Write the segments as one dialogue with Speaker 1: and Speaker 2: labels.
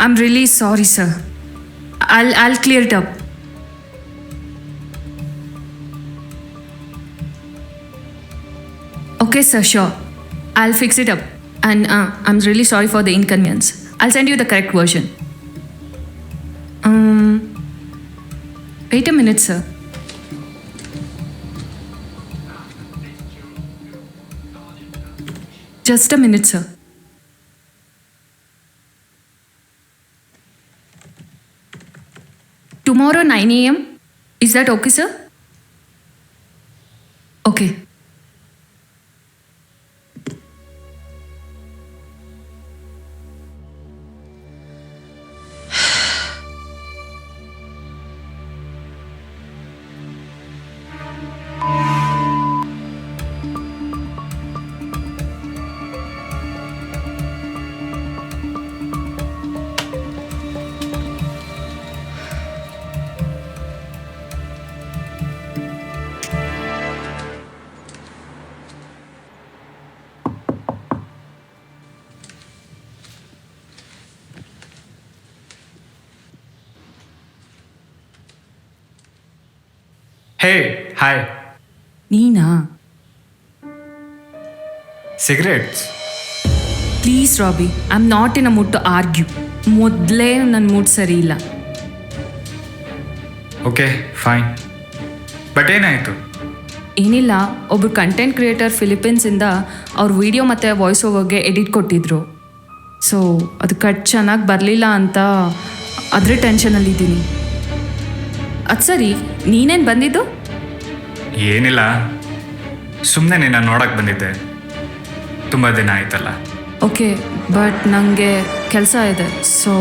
Speaker 1: I'm really sorry, sir. I'll clear it up. Okay, sir, sure. I'll fix it up. And I'm really sorry for the inconvenience. I'll send you the correct version. Wait a minute, sir. Just a minute, sir. Tomorrow 9 a.m. Is that okay, sir? Okay.
Speaker 2: Hey hi.
Speaker 1: ನೀನಾ?
Speaker 2: Cigarettes?
Speaker 1: Please Robbie, I am not in a mood to argue. ಮೊದಲೇ ನನ್ನ mood ಸರಿ ಇಲ್ಲ.
Speaker 2: Okay fine, but ಏನಾಯಿತು?
Speaker 1: ಏನಿಲ್ಲ, ಒಬ್ಬರು content creator ಫಿಲಿಪೀನ್ಸಿಂದ ಅವ್ರ video ಮತ್ತು ವಾಯ್ಸ್ ಓವರ್ಗೆ ಎಡಿಟ್ ಕೊಟ್ಟಿದ್ರು. ಸೊ ಅದು ಕಟ್ ಚೆನ್ನಾಗಿ ಬರಲಿಲ್ಲ ಅಂತ ಅದ್ರ ಟೆನ್ಷನಲ್ಲಿದ್ದೀನಿ. ಅದು ಸರಿ, ನೀನೇನು ಬಂದಿದ್ದು?
Speaker 2: ಏನಿಲ್ಲ, ಸುಮ್ಮನೆ ನಿನ್ನ ನೋಡಕ್ಕೆ ಬಂದಿದ್ದೆ. ತುಂಬ ದಿನ ಆಯ್ತಲ್ಲ.
Speaker 1: ಓಕೆ, ಬಟ್ ನನಗೆ ಕೆಲಸ ಇದೆ. ಸೊ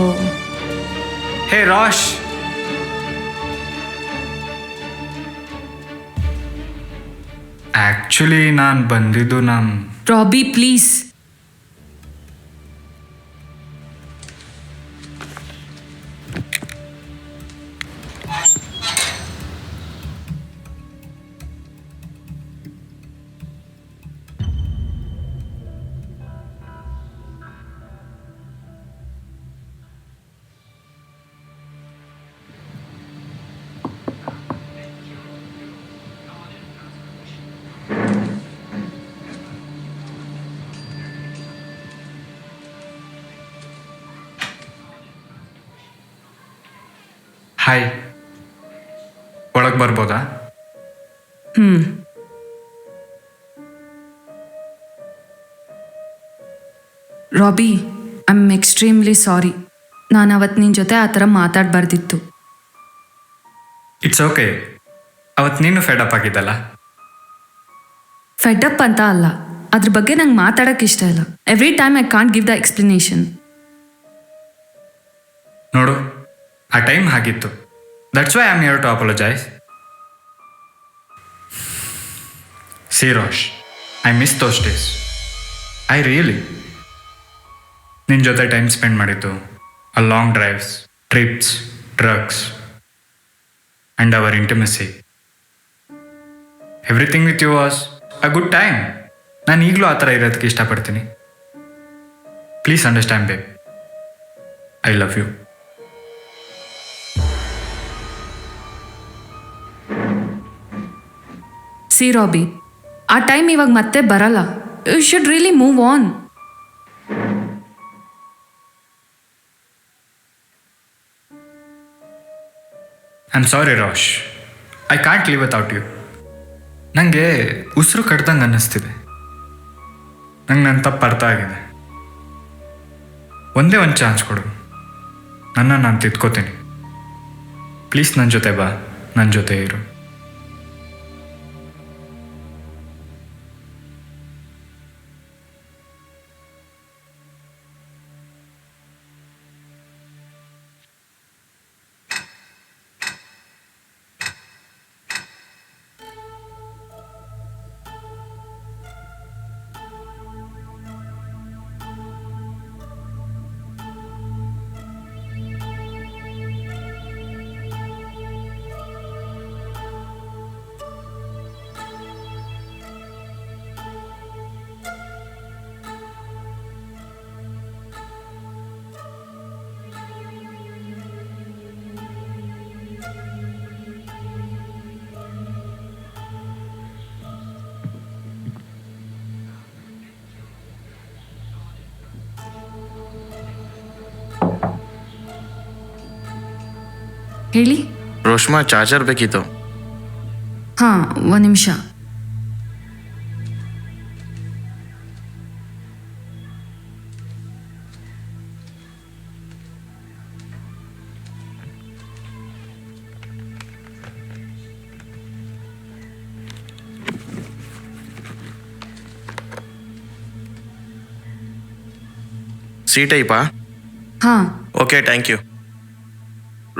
Speaker 2: ಹೇ ರಾಶ್, ಆ್ಯಕ್ಚುಲಿ ನಾನು ಬಂದಿದ್ದು
Speaker 1: ರಾಬಿ ಪ್ಲೀಸ್.
Speaker 2: ಹಾಯ್, ಒಳಗೆ ಬರ್ಬೋದಾ?
Speaker 1: Rabi, I am extremely sorry. ನಾನು ಅವತ್ತು ನಿನ್ನ ಜೊತೆ ಆ ಥರ ಮಾತಾಡಬಾರ್ದಿತ್ತು.
Speaker 2: It's okay. ಅವತ್ತು ನೀನು ಫೆಡಪ್ ಆಗಿದ್ದಲ್ಲ.
Speaker 1: ಫೆಡಪ್ ಅಂತ ಅಲ್ಲ, ಅದ್ರ ಬಗ್ಗೆ ನಂಗೆ ಮಾತಾಡೋಕ್ಕೆ ಇಷ್ಟ ಇಲ್ಲ. Every time I can't give the explanation.
Speaker 2: ನೋಡು, ಆ ಟೈಮ್ ಹಾಗಿತ್ತು. That's why I am here to apologise. See Rash, I miss those days. I really. ನಿನ್ನ ಜೊತೆ ಟೈಮ್ ಸ್ಪೆಂಡ್ ಮಾಡಿದ್ದು, ಆ long drives, trips, drugs and our intimacy, everything with you was a good time. ನಾನು ಈಗಲೂ ಆ ಥರ ಇರೋದಕ್ಕೆ ಇಷ್ಟಪಡ್ತೀನಿ. Please understand babe, I love you.
Speaker 1: See Robbie, ಆ ಟೈಮ್ ಇವಾಗ ಮತ್ತೆ ಬರಲ್ಲ. You should really move on.
Speaker 2: I am sorry Rash, I can't live without you. ನನಗೆ ಉಸಿರು ಕಟ್ದಂಗೆ ಅನ್ನಿಸ್ತಿದೆ. ನಂಗೆ ನನ್ನ ತಪ್ಪು ಅರ್ಥ ಆಗಿದೆ. ಒಂದೇ ಒಂದು ಚಾನ್ಸ್ ಕೊಡು, ನಾನು ತಿದ್ಕೋತೀನಿ. ಪ್ಲೀಸ್ ನನ್ನ ಜೊತೆ ಬಾ, ನನ್ನ ಜೊತೆ ಇರು.
Speaker 1: ಹೇಳಿ.
Speaker 3: ರೋಷ್ಮಾ ಚಾರ್ಜರ್ ಬೇಕಿತ್ತು.
Speaker 1: ಹಾಂ, ಒಂದು ನಿಮಿಷ.
Speaker 3: ಸಿ ಟೈಪಾ?
Speaker 1: ಹಾಂ,
Speaker 3: ಓಕೆ, ಥ್ಯಾಂಕ್ ಯು.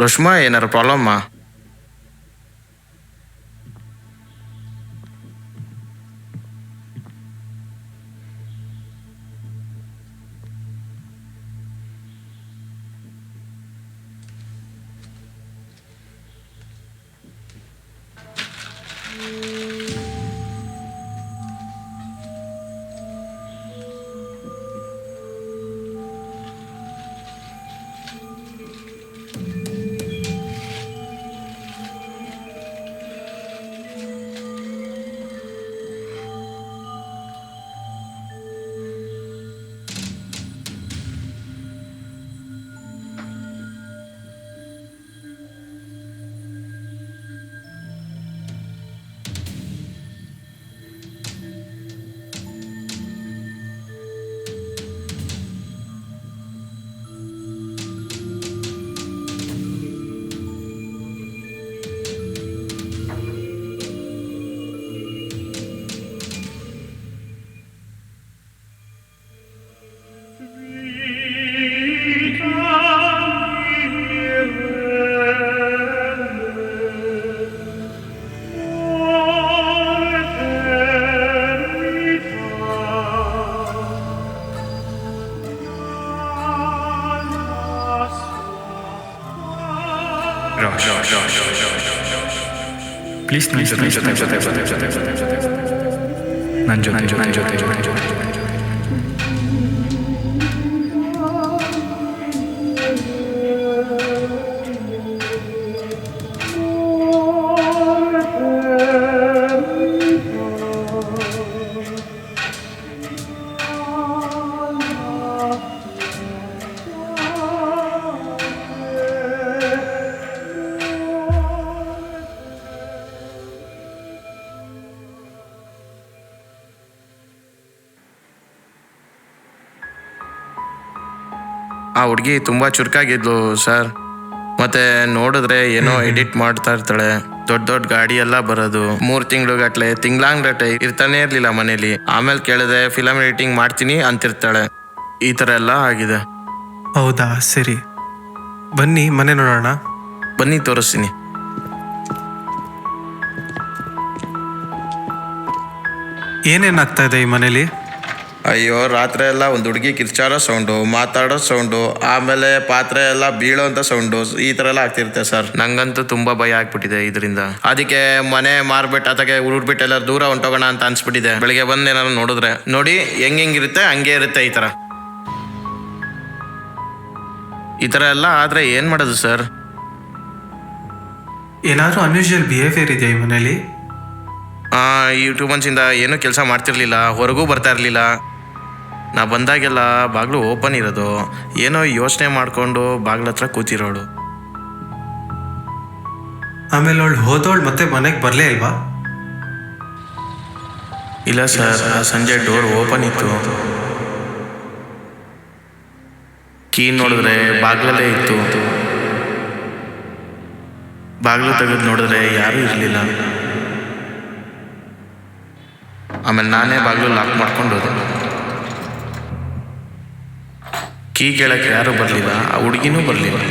Speaker 3: ರೋಷ್ಮಾ, ಏನಾರು ಪ್ರಾಬ್ಲಮ್ಮಾ?
Speaker 2: ಪ್ಲೀಸ್ ನನ್ನ ಜೊತೆ.
Speaker 3: ಆ ಹುಡುಗಿ ತುಂಬ ಚುರುಕಾಗಿದ್ಲು ಸರ್. ಮತ್ತೆ ನೋಡಿದ್ರೆ ಏನೋ ಎಡಿಟ್ ಮಾಡ್ತಾ ಇರ್ತಾಳೆ. ದೊಡ್ಡ ದೊಡ್ಡ ಗಾಡಿ ಎಲ್ಲ ಬರೋದು. 3 ತಿಂಗ್ಳುಗಟ್ಲೆ ತಿಂಗ್ಳಾಂಗ್ಗಟ್ಲೆ ಇರ್ತಾನೆ ಇರ್ಲಿಲ್ಲ ಮನೇಲಿ. ಆಮೇಲೆ ಕೇಳಿದೆ ಫಿಲಮ್ ಎಡಿಟಿಂಗ್ ಮಾಡ್ತೀನಿ ಅಂತಿರ್ತಾಳೆ. ಈ ಥರ ಎಲ್ಲ ಆಗಿದೆ.
Speaker 4: ಹೌದಾ, ಸರಿ, ಬನ್ನಿ ಮನೆ ನೋಡೋಣ.
Speaker 3: ಬನ್ನಿ ತೋರಿಸ್ತೀನಿ.
Speaker 4: ಏನೇನಾಗ್ತಾ ಇದೆ ಈ ಮನೇಲಿ?
Speaker 3: ಅಯ್ಯೋ, ರಾತ್ರಿ ಎಲ್ಲ ಒಂದು ಹುಡುಗಿ ಕಿರ್ಚಾಡೋ ಸೌಂಡು, ಮಾತಾಡೋ ಸೌಂಡು, ಆಮೇಲೆ ಪಾತ್ರೆ ಎಲ್ಲ ಬೀಳೋಂಥ ಸೌಂಡು, ಈ ಥರ ಎಲ್ಲ ಆಗ್ತಿರುತ್ತೆ ಸರ್. ನಂಗಂತೂ ತುಂಬ ಭಯ ಆಗ್ಬಿಟ್ಟಿದೆ ಇದರಿಂದ. ಅದಕ್ಕೆ ಮನೆ ಮಾರ್ಬಿಟ್ಟು ಅದಕ್ಕೆ ಉರುಡ್ಬಿಟ್ಟು ಎಲ್ಲ ದೂರ ಹೊಂಟೋಗೋಣ ಅಂತ ಅನ್ಸ್ಬಿಟ್ಟಿದೆ. ಬೆಳಿಗ್ಗೆ ಬಂದು ಏನಾದ್ರು ನೋಡಿದ್ರೆ ನೋಡಿ ಹೆಂಗಿರುತ್ತೆ ಹಂಗೆ ಇರುತ್ತೆ. ಈ ಥರ ಎಲ್ಲ ಆದರೆ ಏನು ಮಾಡೋದು ಸರ್?
Speaker 4: ಏನಾದರೂ ಅನ್ಯೂಶುವಲ್ ಬಿಹೇವಿಯರ್ ಇದೆಯಾ ಈ ಮನೇಲಿ?
Speaker 3: ಈ 2 ಮಂತ್ಸಿಂದ ಏನೂ ಕೆಲಸ ಮಾಡ್ತಿರ್ಲಿಲ್ಲ, ಹೊರಗೂ ಬರ್ತಾ ಇರಲಿಲ್ಲ. ನಾ ಬಂದಾಗೆಲ್ಲ ಬಾಗಿಲು ಓಪನ್ ಇರೋದು. ಏನೋ ಯೋಚನೆ ಮಾಡಿಕೊಂಡು ಬಾಗಿಲ ಹತ್ರ ಕೂತಿರೋಳು.
Speaker 4: ಆಮೇಲೆ ಅವಳು ಹೋದವಳು ಮತ್ತೆ ಮನೆಗೆ ಬರಲೇ ಇಲ್ವಾ?
Speaker 3: ಇಲ್ಲ ಸರ್, ಸಂಜೆ ಡೋರ್ ಓಪನ್ ಇತ್ತು. ಕೀ ನೋಡಿದ್ರೆ ಬಾಗಿಲಲ್ಲೇ ಇತ್ತು. ಬಾಗಿಲು ತೆಗೆದು ನೋಡಿದ್ರೆ ಯಾರೂ ಇರಲಿಲ್ಲ. ಆಮೇಲೆ ನಾನೇ ಬಾಗಿಲು ಲಾಕ್ ಮಾಡ್ಕೊಂಡು ಹೋದೆ. ಕೀ ಕೇಳಕ್ಕೆ ಯಾರೂ ಬರಲಿಲ್ಲ, ಆ ಹುಡುಗಿನೂ ಬರಲಿಲ್ಲ.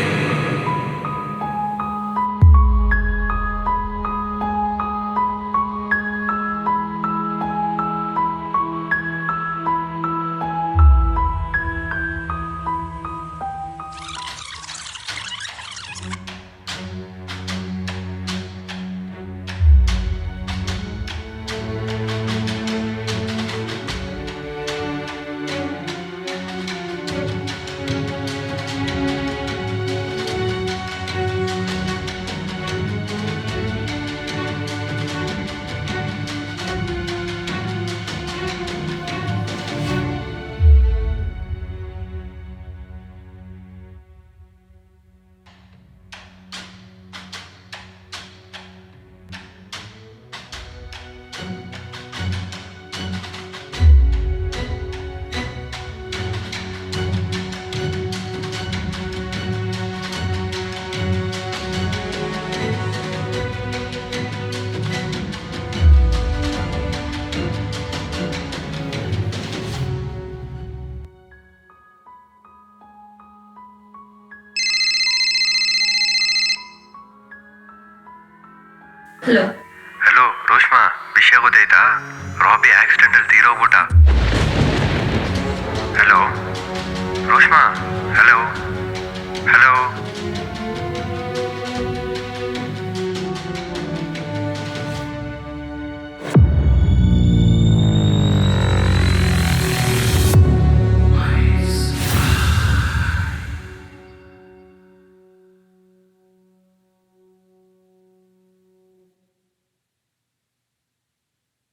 Speaker 1: ಹಲೋ.
Speaker 5: ಹಲೋ ರೋಷ್ಮಾ, ವಿಷಯ ಗೊತ್ತಾಯ್ತಾ? ರಾಬಿ ಆಕ್ಸಿಡೆಂಟಲ್ಲಿ ತೀರೋಗ್ಬಿಟ್ಟ. Hello Roshma, hello hello